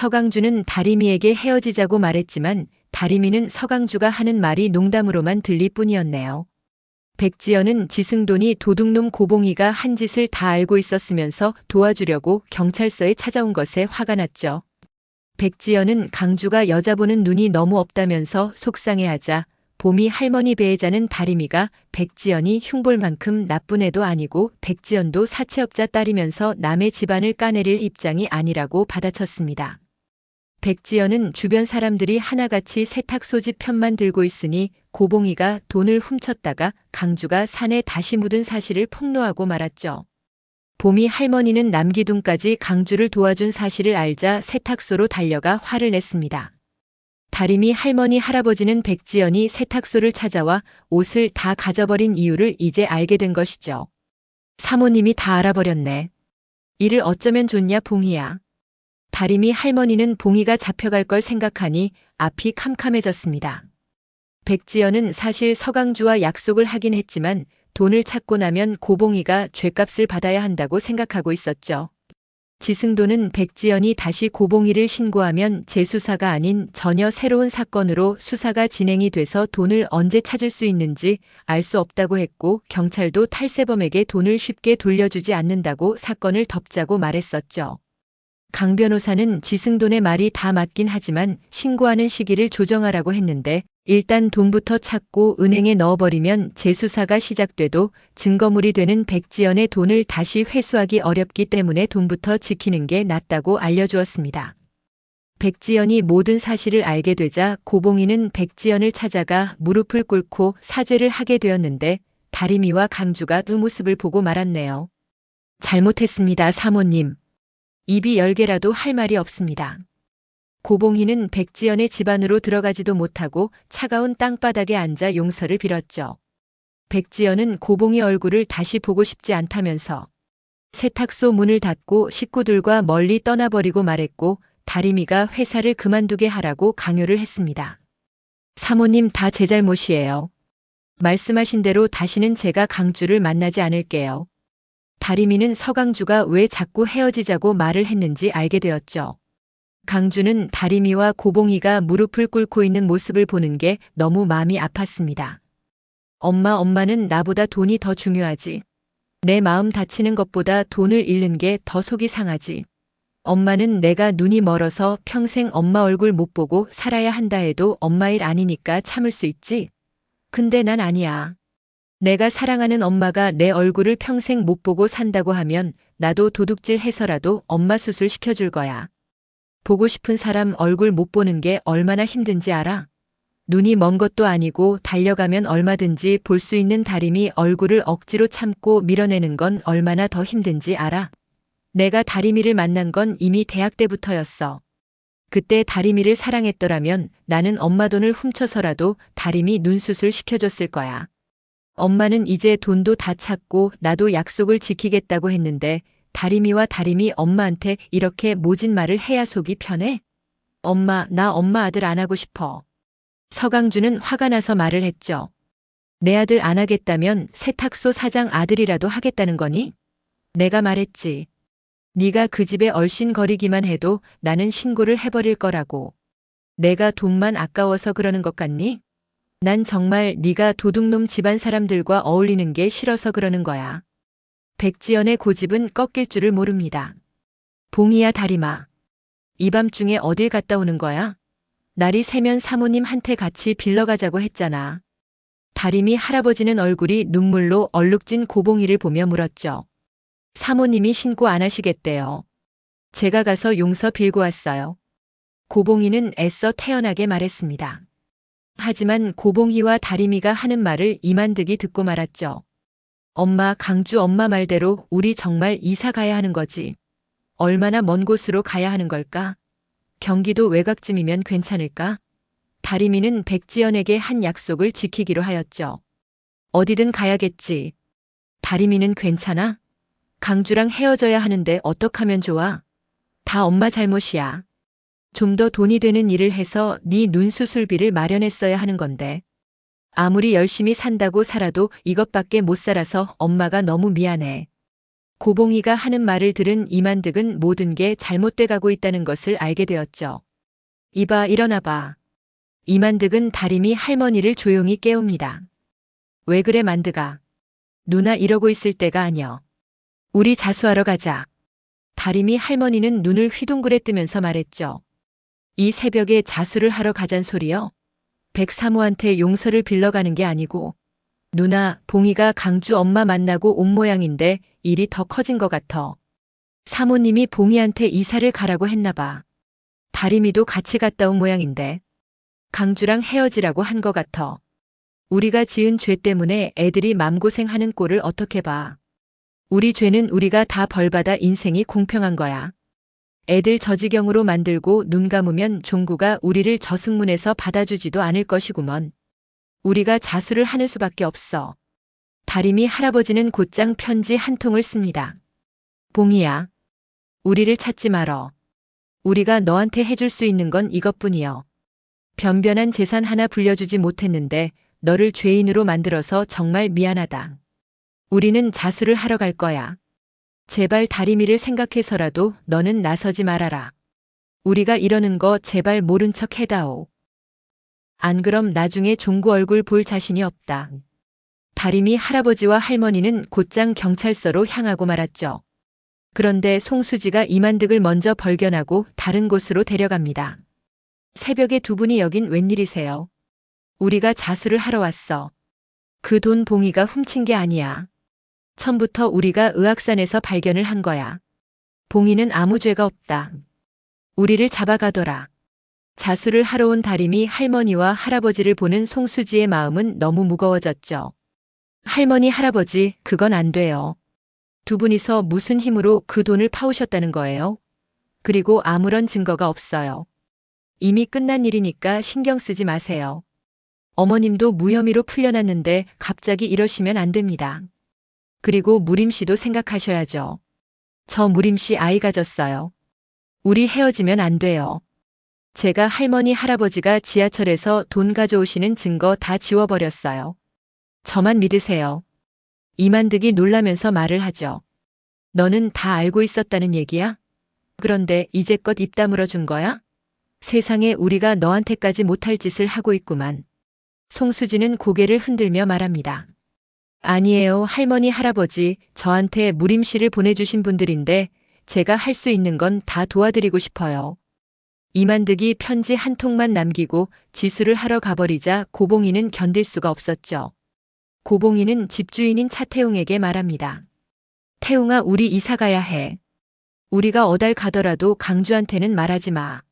서강주는 다리미에게 헤어지자고 말했지만 다리미는 서강주가 하는 말이 농담으로만 들릴 뿐이었네요. 백지연은 지승돈이 도둑놈 고봉이가 한 짓을 다 알고 있었으면서 도와주려고 경찰서에 찾아온 것에 화가 났죠. 백지연은 강주가 여자 보는 눈이 너무 없다면서 속상해하자 봄이 할머니 배에자는 다리미가 백지연이 흉볼만큼 나쁜 애도 아니고 백지연도 사채업자 딸이면서 남의 집안을 까내릴 입장이 아니라고 받아쳤습니다. 백지연은 주변 사람들이 하나같이 세탁소집 편만 들고 있으니 고봉이가 돈을 훔쳤다가 강주가 산에 다시 묻은 사실을 폭로하고 말았죠. 봄이 할머니는 남기둥까지 강주를 도와준 사실을 알자 세탁소로 달려가 화를 냈습니다. 다리미 할머니 할아버지는 백지연이 세탁소를 찾아와 옷을 다 가져버린 이유를 이제 알게 된 것이죠. 사모님이 다 알아버렸네. 이를 어쩌면 좋냐 봉이야. 다리미 할머니는 봉이가 잡혀갈 걸 생각하니 앞이 캄캄해졌습니다. 백지연은 사실 서강주와 약속을 하긴 했지만 돈을 찾고 나면 고봉이가 죗값을 받아야 한다고 생각하고 있었죠. 지승돈은 백지연이 다시 고봉이를 신고하면 재수사가 아닌 전혀 새로운 사건으로 수사가 진행이 돼서 돈을 언제 찾을 수 있는지 알 수 없다고 했고 경찰도 탈세범에게 돈을 쉽게 돌려주지 않는다고 사건을 덮자고 말했었죠. 강 변호사는 지승돈의 말이 다 맞긴 하지만 신고하는 시기를 조정하라고 했는데 일단 돈부터 찾고 은행에 넣어버리면 재수사가 시작돼도 증거물이 되는 백지연의 돈을 다시 회수하기 어렵기 때문에 돈부터 지키는 게 낫다고 알려주었습니다. 백지연이 모든 사실을 알게 되자 고봉이는 백지연을 찾아가 무릎을 꿇고 사죄를 하게 되었는데 다리미와 강주가 그 모습을 보고 말았네요. 잘못했습니다, 사모님. 입이 10개라도 할 말이 없습니다. 고봉이는 백지연의 집 안으로 들어가지도 못하고 차가운 땅바닥에 앉아 용서를 빌었죠. 백지연은 고봉이 얼굴을 다시 보고 싶지 않다면서 세탁소 문을 닫고 식구들과 멀리 떠나버리고 말했고 다리미가 회사를 그만두게 하라고 강요를 했습니다. 사모님 다 제 잘못이에요. 말씀하신 대로 다시는 제가 강주를 만나지 않을게요. 다리미는 서강주가 왜 자꾸 헤어지자고 말을 했는지 알게 되었죠. 강주는 다리미와 고봉이가 무릎을 꿇고 있는 모습을 보는 게 너무 마음이 아팠습니다. 엄마는 나보다 돈이 더 중요하지. 내 마음 다치는 것보다 돈을 잃는 게 더 속이 상하지. 엄마는 내가 눈이 멀어서 평생 엄마 얼굴 못 보고 살아야 한다 해도 엄마 일 아니니까 참을 수 있지. 근데 난 아니야. 내가 사랑하는 엄마가 내 얼굴을 평생 못 보고 산다고 하면 나도 도둑질 해서라도 엄마 수술 시켜줄 거야. 보고 싶은 사람 얼굴 못 보는 게 얼마나 힘든지 알아? 눈이 먼 것도 아니고 달려가면 얼마든지 볼 수 있는 다리미 얼굴을 억지로 참고 밀어내는 건 얼마나 더 힘든지 알아? 내가 다리미를 만난 건 이미 대학 때부터였어. 그때 다리미를 사랑했더라면 나는 엄마 돈을 훔쳐서라도 다리미 눈수술 시켜줬을 거야. 엄마는 이제 돈도 다 찾고 나도 약속을 지키겠다고 했는데 다리미와 다리미 엄마한테 이렇게 모진 말을 해야 속이 편해? 나 엄마 아들 안 하고 싶어. 서강주는 화가 나서 말을 했죠. 내 아들 안 하겠다면 세탁소 사장 아들이라도 하겠다는 거니? 내가 말했지. 네가 그 집에 얼씬거리기만 해도 나는 신고를 해버릴 거라고. 내가 돈만 아까워서 그러는 것 같니? 난 정말 네가 도둑놈 집안 사람들과 어울리는 게 싫어서 그러는 거야. 백지연의 고집은 꺾일 줄을 모릅니다. 봉이야 다리마. 이 밤중에 어딜 갔다 오는 거야? 날이 새면 사모님한테 같이 빌러가자고 했잖아. 다리미 할아버지는 얼굴이 눈물로 얼룩진 고봉이를 보며 물었죠. 사모님이 신고 안 하시겠대요. 제가 가서 용서 빌고 왔어요. 고봉이는 애써 태연하게 말했습니다. 하지만 고봉이와 다리미가 하는 말을 이만득이 듣고 말았죠. 엄마, 강주 엄마 말대로 우리 정말 이사 가야 하는 거지. 얼마나 먼 곳으로 가야 하는 걸까? 경기도 외곽쯤이면 괜찮을까? 다리미는 백지연에게 한 약속을 지키기로 하였죠. 어디든 가야겠지. 다리미는 괜찮아? 강주랑 헤어져야 하는데 어떡하면 좋아? 다 엄마 잘못이야. 좀 더 돈이 되는 일을 해서 네 눈수술비를 마련했어야 하는 건데. 아무리 열심히 산다고 살아도 이것밖에 못 살아서 엄마가 너무 미안해. 고봉이가 하는 말을 들은 이만득은 모든 게 잘못돼 가고 있다는 것을 알게 되었죠. 이봐, 일어나봐. 이만득은 다림이 할머니를 조용히 깨웁니다. 왜 그래, 만득아. 누나 이러고 있을 때가 아니여. 우리 자수하러 가자. 다림이 할머니는 눈을 휘둥그레 뜨면서 말했죠. 이 새벽에 자수를 하러 가잔 소리여? 백사모한테 용서를 빌러 가는 게 아니고. 누나, 봉이가 강주 엄마 만나고 온 모양인데 일이 더 커진 것 같아. 사모님이 봉이한테 이사를 가라고 했나 봐. 다림이도 같이 갔다 온 모양인데. 강주랑 헤어지라고 한 것 같아. 우리가 지은 죄 때문에 애들이 맘고생하는 꼴을 어떻게 봐. 우리 죄는 우리가 다 벌받아 인생이 공평한 거야. 애들 저지경으로 만들고 눈 감으면 종구가 우리를 저승문에서 받아주지도 않을 것이구먼. 우리가 자수를 하는 수밖에 없어. 다림이 할아버지는 곧장 편지 한 통을 씁니다. 봉이야. 우리를 찾지 말어. 우리가 너한테 해줄 수 있는 건 이것뿐이여. 변변한 재산 하나 불려주지 못했는데 너를 죄인으로 만들어서 정말 미안하다. 우리는 자수를 하러 갈 거야. 제발 다림이를 생각해서라도 너는 나서지 말아라. 우리가 이러는 거 제발 모른 척 해다오. 안 그럼 나중에 종구 얼굴 볼 자신이 없다. 다림이 할아버지와 할머니는 곧장 경찰서로 향하고 말았죠. 그런데 송수지가 이만득을 먼저 발견하고 다른 곳으로 데려갑니다. 새벽에 두 분이 여긴 웬일이세요? 우리가 자수를 하러 왔어. 그 돈 봉이가 훔친 게 아니야. 처음부터 우리가 의악산에서 발견을 한 거야. 봉이는 아무 죄가 없다. 우리를 잡아가더라. 자수를 하러 온 다림이 할머니와 할아버지를 보는 송수지의 마음은 너무 무거워졌죠. 할머니, 할아버지, 그건 안 돼요. 두 분이서 무슨 힘으로 그 돈을 파오셨다는 거예요? 그리고 아무런 증거가 없어요. 이미 끝난 일이니까 신경 쓰지 마세요. 어머님도 무혐의로 풀려났는데 갑자기 이러시면 안 됩니다. 그리고 무림 씨도 생각하셔야죠. 저 무림 씨 아이 가졌어요. 우리 헤어지면 안 돼요. 제가 할머니, 할아버지가 지하철에서 돈 가져오시는 증거 다 지워버렸어요. 저만 믿으세요. 이만득이 놀라면서 말을 하죠. 너는 다 알고 있었다는 얘기야? 그런데 이제껏 입 다물어 준 거야? 세상에 우리가 너한테까지 못할 짓을 하고 있구만. 송수지는 고개를 흔들며 말합니다. 아니에요, 할머니, 할아버지. 저한테 무림 씨를 보내주신 분들인데 제가 할 수 있는 건 다 도와드리고 싶어요. 이만득이 편지 한 통만 남기고 지수를 하러 가버리자 고봉이는 견딜 수가 없었죠. 고봉이는 집주인인 차태웅에게 말합니다. 태웅아, 우리 이사 가야 해. 우리가 어딜 가더라도 강주한테는 말하지 마.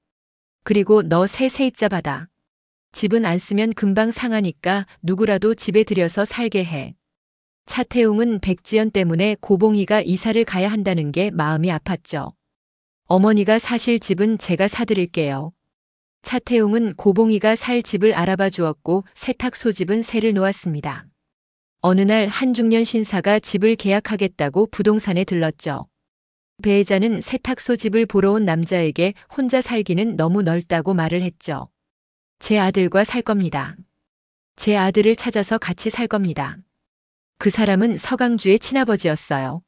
그리고 너 새 세입자 받아. 집은 안 쓰면 금방 상하니까 누구라도 집에 들여서 살게 해. 차태웅은 백지연 때문에 고봉이가 이사를 가야 한다는 게 마음이 아팠죠. 어머니가 사실 집은 제가 사드릴게요. 차태웅은 고봉이가 살 집을 알아봐 주었고 세탁소 집은 새를 놓았습니다. 어느 날 한중년 신사가 집을 계약하겠다고 부동산에 들렀죠. 배혜자는 세탁소 집을 보러 온 남자에게 혼자 살기는 너무 넓다고 말을 했죠. 제 아들과 살 겁니다. 제 아들을 찾아서 같이 살 겁니다. 그 사람은 서강주의 친아버지였어요.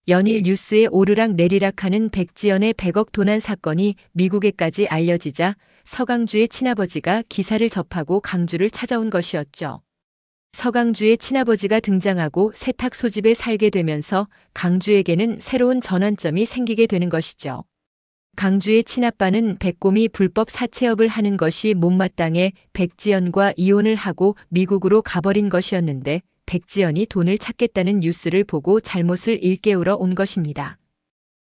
연일 뉴스에 오르락 내리락하는 백지연의 100억 도난 사건이 미국에까지 알려지자 서강주의 친아버지가 기사를 접하고 강주를 찾아온 것이었죠. 서강주의 친아버지가 등장하고 세탁소 집에 살게 되면서 강주에게는 새로운 전환점이 생기게 되는 것이죠. 강주의 친아빠는 백곰이 불법 사채업을 하는 것이 못마땅해 백지연과 이혼을 하고 미국으로 가버린 것이었는데 백지연이 돈을 찾겠다는 뉴스를 보고 잘못을 일깨우러 온 것입니다.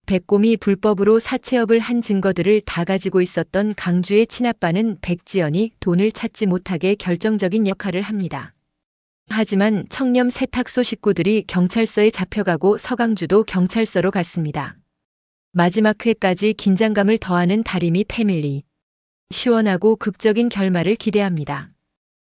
백곰이 불법으로 사채업을 한 증거들을 다 가지고 있었던 강주의 친아빠는 백지연이 돈을 찾지 못하게 결정적인 역할을 합니다. 하지만 청렴 세탁소 식구들이 경찰서에 잡혀가고 서강주도 경찰서로 갔습니다. 마지막 회까지 긴장감을 더하는 다림이 패밀리. 시원하고 극적인 결말을 기대합니다.